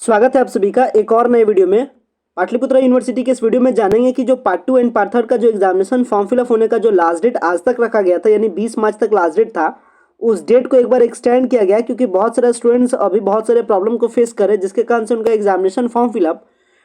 स्वागत है आप सभी का एक और नए वीडियो में। पाटलिपुत्रा यूनिवर्सिटी के इस वीडियो में जानेंगे कि जो पार्ट 2 एंड पार्ट 3 का जो एग्जामिनेशन फॉर्म फिलअप होने का जो लास्ट डेट आज तक रखा गया था, यानी 20 मार्च तक लास्ट डेट था, उस डेट को एक बार एक्सटेंड किया गया क्योंकि बहुत सारे स्टूडेंट्स अभी बहुत सारे प्रॉब्लम को फेस कर रहे हैं, जिसके कारण से उनका एग्जामिनेशन फॉर्म फिलअप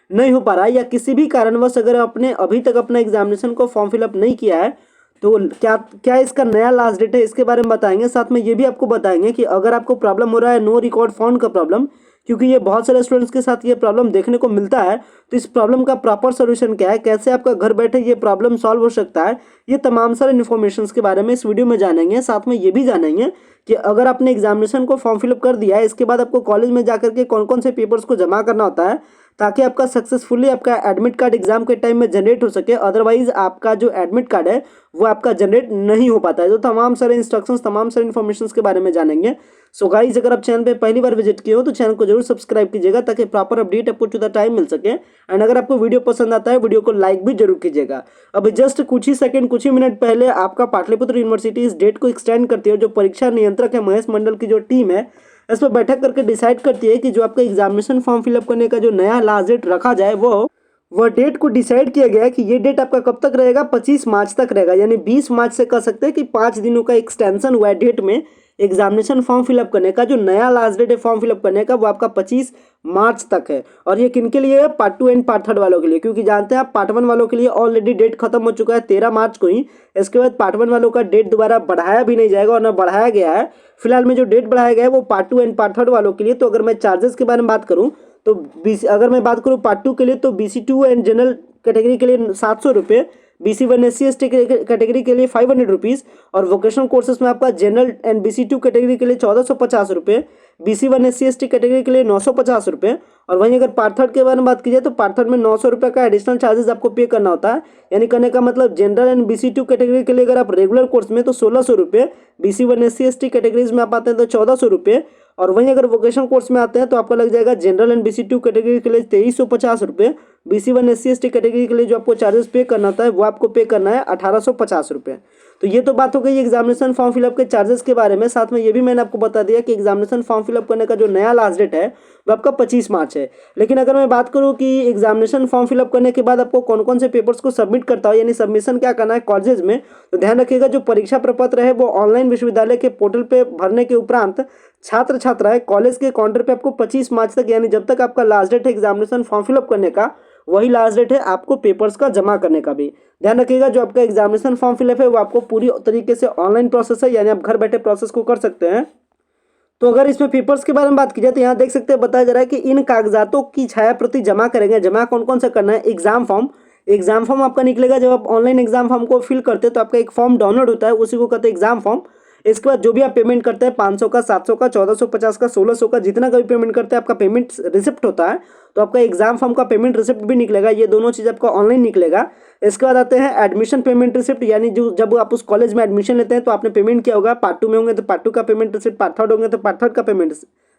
नहीं हो पा रहा है, या किसी भी कारणवश अगर आपने अभी तक अपना एग्जामिनेशन को फॉर्म फिलअप नहीं किया है तो क्या क्या इसका नया लास्ट डेट है, इसके बारे में बताएंगे। साथ में ये भी आपको बताएंगे कि अगर आपको प्रॉब्लम हो रहा है नो रिकॉर्ड फाउंड का प्रॉब्लम, क्योंकि ये बहुत सारे स्टूडेंट्स के साथ ये प्रॉब्लम देखने को मिलता है, तो इस प्रॉब्लम का प्रॉपर सोल्यूशन क्या है, कैसे आपका घर बैठे ये प्रॉब्लम सॉल्व हो सकता है, ये तमाम सारे इन्फॉर्मेशन के बारे में इस वीडियो में जानेंगे। साथ में ये भी जानेंगे कि अगर आपने एग्जामिनेशन को फॉर्म फिलअप कर दिया है, इसके बाद आपको कॉलेज में जाकर के कौन कौन से पेपर्स को जमा करना होता है ताकि आपका सक्सेसफुली आपका एडमिट कार्ड एग्जाम के टाइम में जनरेट हो सके। अदरवाइज आपका जो एडमिट कार्ड है वो आपका जनरेट नहीं हो पाता है। तो तमाम सारे इंस्ट्रक्शंस, तमाम सारे इन्फॉर्मेशन के बारे में जानेंगे। सो गाइज, अगर आप चैनल पे पहली बार विजिट किए हो तो चैनल को जरूर सब्सक्राइब कीजिएगा ताकि प्रॉपर अपडेट आपको टू द टाइम मिल सके। एंड अगर आपको वीडियो पसंद आता है वीडियो को लाइक भी जरूर कीजिएगा। अभी जस्ट कुछ ही सेकंड, कुछ ही मिनट पहले आपका पाटलिपुत्र यूनिवर्सिटी इस डेट को एक्सटेंड करती है। जो परीक्षा नियंत्रक है महेश मंडल की जो टीम है, इस पर बैठक करके डिसाइड करती है कि जो आपका एग्जामिनेशन फॉर्म फिलअप करने का जो नया लास्ट डेट रखा जाए वह डेट को डिसाइड किया गया है कि ये डेट आपका कब तक रहेगा, 25 मार्च तक रहेगा। यानी 20 मार्च से कह सकते हैं कि 5 दिनों का एक्सटेंशन हुआ है डेट में। एग्जामिनेशन फॉर्म फिलअप करने का जो नया लास्ट डेट है फॉर्म फिलअप करने का, वो आपका 25 मार्च तक है। और ये किन के लिए है? पार्ट 2 एंड पार्ट 3 वालों के लिए, क्योंकि जानते हैं आप पार्ट 1 वालों के लिए ऑलरेडी डेट खत्म हो चुका है 13 मार्च को ही। इसके बाद पार्ट 1 वालों का डेट दोबारा बढ़ाया भी नहीं जाएगा और ना बढ़ाया गया है। फिलहाल में जो डेट बढ़ाया गया है वो पार्ट 2 एंड पार्ट 3 वालों के लिए। तो अगर मैं चार्जेस के बारे में बात करूँ तो अगर मैं बात करूँ पार्ट 2 के लिए तो BC2 एंड जनरल कैटेगरी के लिए 700 रुपये, BC1 SC/ST कैटेगरी के लिए 500 रुपीज़, और वोकेशनल कोर्सेज में आपका जनरल एंड BC2 कैटेगरी के लिए 1450 रुपये, BC1 SC/ST कैटेगरी के लिए 950 रुपये। और वहीं अगर पार्ट 3 के बारे में बात की जाए तो पार्ट 3 में 900 रुपये का एडिशनल चार्जेस आपको पे करना होता है। यानी कहने का मतलब जनरल एंड BC2 कैटेगरी के लिए अगर आप रेगुलर कोर्स में तो 1600 रुपये, BC1 SC/ST कैटेगरीज में आप आते हैं तो 1400 रुपये, और वहीं अगर वोकेशनल कोर्स में आते हैं तो आपका लग जाएगा जनरल एंड BC2 कैटेगरी के लिए 2350 रुपये, BC1 SC/ST कैटेगरी के लिए जो आपको चार्जेस पे करना होता है वो आपको पे करना है 1850 रुपये। तो ये तो बात हो गई एग्जामिनेशन फॉर्म फिलअप के चार्जेस के बारे में। साथ में ये भी मैंने आपको बता दिया कि एग्जामिनेशन फॉर्म फिलअप करने का जो नया लास्ट डेट है वो आपका 25 मार्च है। लेकिन अगर मैं बात करूँ कि एग्जामिनेशन फॉर्म फिलअप करने के बाद आपको कौन कौन से पेपर्स को सबमिट करता हो, यानी सबमिशन क्या करना है कॉलेज में, तो ध्यान रखिएगा जो परीक्षा प्रपत्र है वो ऑनलाइन विश्वविद्यालय के पोर्टल पे भरने के उपरांत छात्र छात्राएं कॉलेज के काउंटर पे आपको 25 मार्च तक, यानी जब तक आपका लास्ट डेट है एग्जामिनेशन फॉर्म फिलअप करने का, वही लास्ट डेट है आपको पेपर्स का जमा करने का भी। ध्यान रखिएगा जो आपका एग्जामिनेशन फॉर्म फिलअप है वो आपको पूरी तरीके से ऑनलाइन प्रोसेस है, यानी आप घर बैठे प्रोसेस को कर सकते हैं। तो अगर इसमें पेपर्स के बारे में बात की जाए तो यहाँ देख सकते हैं बताया जा रहा है कि इन कागजातों की छाया प्रति जमा करेंगे। जमा कौन कौन सा करना है? एग्जाम फॉर्म आपका निकलेगा जब आप ऑनलाइन एग्जाम फॉर्म को फिल करते हैं तो आपका एक फॉर्म डाउनलोड होता है, उसी को कहते हैं एग्जाम फॉर्म। इसके बाद जो भी आप पेमेंट करते हैं 500 का, 700 का, 1450 का, 1600 का, जितना का भी पेमेंट करते हैं आपका पेमेंट रिसिप्ट होता है। तो आपका एग्जाम फॉर्म का पेमेंट रिसिप्ट भी निकलेगा, ये दोनों चीज़ आपका ऑनलाइन निकलेगा। इसके बाद आते हैं एडमिशन पेमेंट रिसिप्ट, यानी जो जब आप उस कॉलेज में एडमिशन लेते हैं तो आपने पेमेंट किया होगा, पार्ट 2 में होंगे तो पार्ट 2 का पेमेंट रिसिप्ट, पार्ट 3 होंगे तो पार्ट 3 का पेमेंट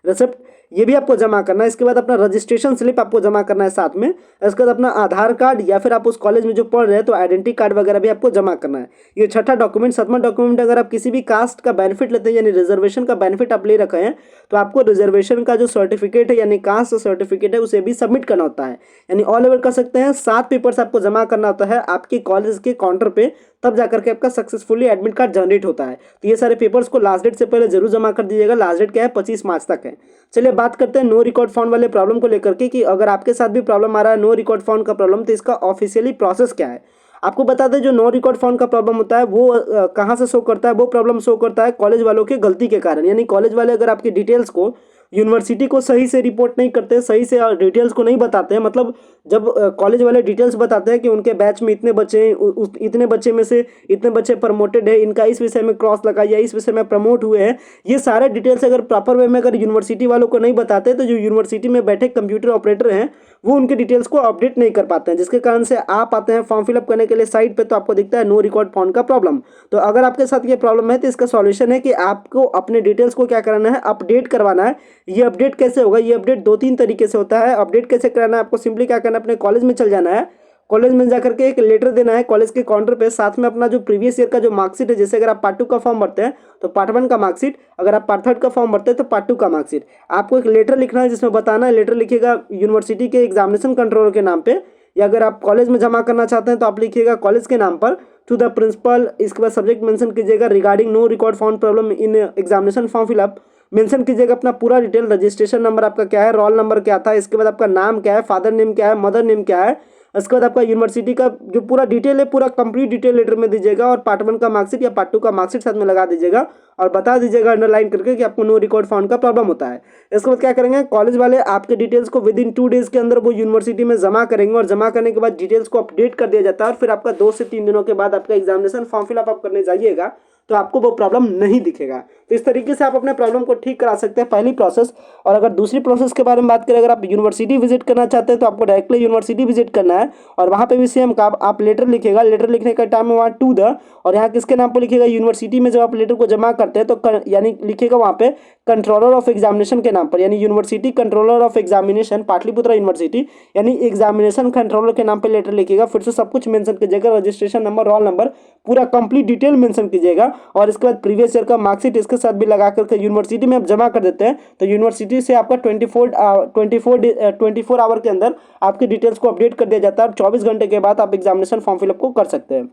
रिसिप्ट, ये भी आपको जमा करना है। इसके बाद अपना रजिस्ट्रेशन स्लिप आपको जमा करना है साथ में। इसके बाद अपना आधार कार्ड, या फिर आप उस कॉलेज में जो पढ़ रहे हैं तो आइडेंटिटी कार्ड वगैरह भी आपको जमा करना है। ये छठा डॉक्यूमेंट। सातवां डॉक्यूमेंट, अगर आप किसी भी कास्ट का बेनिफिट लेते हैं यानी रिजर्वेशन का बेनिफिट आप ले रखे हैं तो आपको रिजर्वेशन का जो सर्टिफिकेट है यानी कास्ट सर्टिफिकेट है उसे भी सबमिट करना होता है। यानी ऑल ओवर कर सकते हैं 7 पेपर्स आपको जमा करना होता है आपके कॉलेज के काउंटर पे, तब जाकर के आपका सक्सेसफुली एडमिट कार्ड जनरेट होता है। तो ये सारे पेपर्स को लास्ट डेट से पहले जरूर जमा कर दीजिएगा। लास्ट डेट क्या है? 25 मार्च तक है। चलिए बात करते हैं नो रिकॉर्ड फाउंड वाले प्रॉब्लम को लेकर के कि अगर आपके साथ भी प्रॉब्लम आ रहा है नो रिकॉर्ड फाउंड का प्रॉब्लम, तो इसका ऑफिशियली प्रोसेस क्या है आपको बता दें। जो नो रिकॉर्ड फाउंड का प्रॉब्लम होता है वो कहाँ से शो करता है? वो प्रॉब्लम शो करता है कॉलेज वालों की गलती के कारण। यानी कॉलेज वाले अगर आपकी डिटेल्स को यूनिवर्सिटी को सही से रिपोर्ट नहीं करते, सही से डिटेल्स को नहीं बताते हैं, मतलब जब कॉलेज वाले डिटेल्स बताते हैं कि उनके बैच में इतने बच्चे हैं, इतने बच्चे में से इतने बच्चे प्रमोटेड है, इनका इस विषय में क्रॉस लगा या इस विषय में प्रमोट हुए हैं, ये सारे डिटेल्स अगर प्रॉपर वे में अगर यूनिवर्सिटी वालों को नहीं बताते तो जो यूनिवर्सिटी में बैठे कंप्यूटर ऑपरेटर हैं वो उनके डिटेल्स को अपडेट नहीं कर पाते हैं, जिसके कारण से आप आते हैं फॉर्म फिलअप करने के लिए साइट पे तो आपको दिखता है नो रिकॉर्ड फाउंड का प्रॉब्लम। तो अगर आपके साथ ये प्रॉब्लम है तो इसका सॉल्यूशन है कि आपको अपने डिटेल्स को क्या कराना है? अपडेट करवाना है। ये अपडेट कैसे होगा? ये अपडेट 2-3 तरीके से होता है। अपडेट कैसे कराना है? आपको सिंपली क्या करना है? अपने कॉलेज में चल जाना है। कॉलेज में जाकर के एक लेटर देना है कॉलेज के काउंटर पे, साथ में अपना जो प्रीवियस ईयर का जो मार्कशीट है, जैसे अगर आप पार्ट 2 का फॉर्म भरते हैं तो पार्ट 1 का मार्कशीट, अगर आप पार्ट 3 का फॉर्म भरते हैं तो पार्ट 2 का मार्कशीट, आपको एक लेटर लिखना है जिसमें बताना है, लेटर लिखिएगा यूनिवर्सिटी के एग्जामिनेशन कंट्रोलर के नाम पे, या अगर आप कॉलेज में जमा करना चाहते हैं तो आप लिखिएगा कॉलेज के नाम पर टू द प्रिंसिपल। इसके बाद सब्जेक्ट मेंशन कीजिएगा regarding no record found problem in examination form fill up, mention कीजिएगा अपना पूरा डिटेल, रजिस्ट्रेशन नंबर आपका क्या है, रोल नंबर क्या था, इसके बाद आपका नाम क्या है, फादर नेम क्या है, मदर नेम क्या है, इसके बाद आपका यूनिवर्सिटी का जो पूरा डिटेल है पूरा कंप्लीट डिटेल लेटर में दीजिएगा, और पार्ट 1 का मार्कशीट या पार्ट 2 का मार्कशीट साथ में लगा दीजिएगा और बता दीजिएगा अंडरलाइन करके कि आपको नो रिकॉर्ड फाउंड का प्रॉब्लम होता है। इसके बाद क्या करेंगे, कॉलेज वाले आपके डिटेल्स को विद इन 2 डेज के अंदर वो यूनिवर्सिटी में जमा करेंगे, और जमा करने के बाद डिटेल्स को अपडेट कर दिया जाता है, और फिर आपका 2 से 3 दिनों के बाद आपका एग्जामिनेशन फॉर्म फिलअप आप करने जाइएगा तो आपको वो प्रॉब्लम नहीं दिखेगा। तो इस तरीके से आप अपने प्रॉब्लम को ठीक करा सकते हैं, पहली प्रोसेस। और अगर दूसरी प्रोसेस के बारे में बात करें, अगर आप यूनिवर्सिटी विजिट करना चाहते हैं तो आपको डायरेक्टली यूनिवर्सिटी विजिट करना है, और वहाँ पे भी सेम का आप लेटर लिखेगा, लेटर लिखने का टाइम में वहाँ टू द, और यहाँ किसके नाम पर लिखेगा, यूनिवर्सिटी में जब आप लेटर को जमा करते हैं तो यानी लिखेगा वहाँ पे कंट्रोलर ऑफ एग्जामिनेशन के नाम पर, यानी university controller of examination Pataliputra university, यानी एग्जामिनेशन कंट्रोलर के नाम पे लेटर लिखिएगा। फिर से सब कुछ मेंशन कीजिएगा, रजिस्ट्रेशन नंबर, रोल नंबर, पूरा कंप्लीट डिटेल मेंशन कीजिएगा, और इसके बाद प्रीवियस ईयर का मार्कशीट इसके साथ भी लगा करके यूनिवर्सिटी में आप जमा कर देते हैं तो यूनिवर्सिटी से आपका 24 आवर के अंदर आपकी डिटेल्स को अपडेट कर दिया जाता है, और 24 घंटे के बाद आप एग्जामिनेशन फॉर्म फिलअप को कर सकते हैं।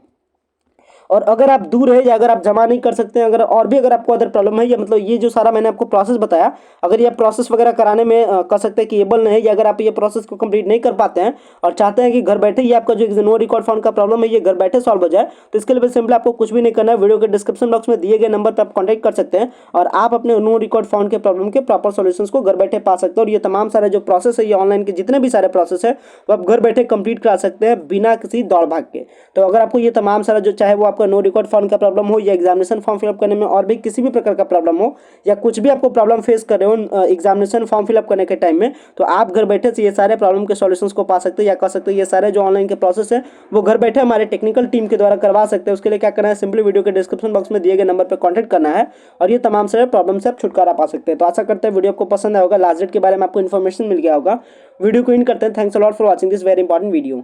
और अगर आप दूर है या अगर आप जमा नहीं कर सकते हैं, अगर और भी अगर आपको अदर प्रॉब्लम है, या मतलब ये जो सारा मैंने आपको प्रोसेस बताया, अगर ये प्रोसेस वगैरह कराने में कर सकते हैं कि एबल नहीं है, या अगर आप ये प्रोसेस को कंप्लीट नहीं कर पाते हैं और चाहते हैं कि घर बैठे ही आपका जो नो रिकॉर्ड फाउंड का प्रॉब्लम है ये घर बैठे सॉल्व हो जाए, तो इसके लिए सिंपली आपको कुछ भी नहीं करना है, वीडियो के डिस्क्रिप्शन बॉक्स में दिए गए नंबर पर आप कॉन्टैक्ट कर सकते हैं और आप अपने नो रिकॉर्ड फाउंड के प्रॉब्लम के प्रॉपर सॉल्यूशंस को घर बैठे पा सकते हैं। और ये तमाम सारे जो प्रोसेस है, ये ऑनलाइन के जितने भी सारे प्रोसेस है वो आप घर बैठे कंप्लीट करा सकते हैं बिना किसी दौड़ भाग के। तो अगर आपको ये तमाम सारा जो चाहे वो आपका नो रिकॉर्ड फाउंड प्रॉब्लम हो, या एग्जामिनेशन फॉर्म फिलअप करने में और भी किसी भी प्रकार का प्रॉब्लम हो, या कुछ भी आपको प्रॉब्लम फेस कर रहे हो एग्जामिनेशन फॉर्म फिलअप करने के टाइम में, तो आप घर बैठे से ये सारे प्रॉब्लम के सॉल्यूशंस को पा सकते हैं, या कर सकते हैं ये सारे जो ऑनलाइन के प्रोसेस है वो घर बैठे हमारे टेक्निकल टीम के द्वारा करवा सकते हैं। उसके लिए क्या करना है, सिंपली वीडियो के डिस्क्रिप्शन बॉक्स में दिए गए नंबर पर कॉन्टैक्ट करना है और ये तमाम सारे प्रॉब्लम से आप छुटकारा पा सकते हैं। तो आशा करते हैं वीडियो आपको पसंद आया होगा, लास्ट डेट के बारे में आपको इन्फॉर्मेशन मिल गया होगा। वीडियो को एंड करते हैं। Thanks a lot for watching this very important video.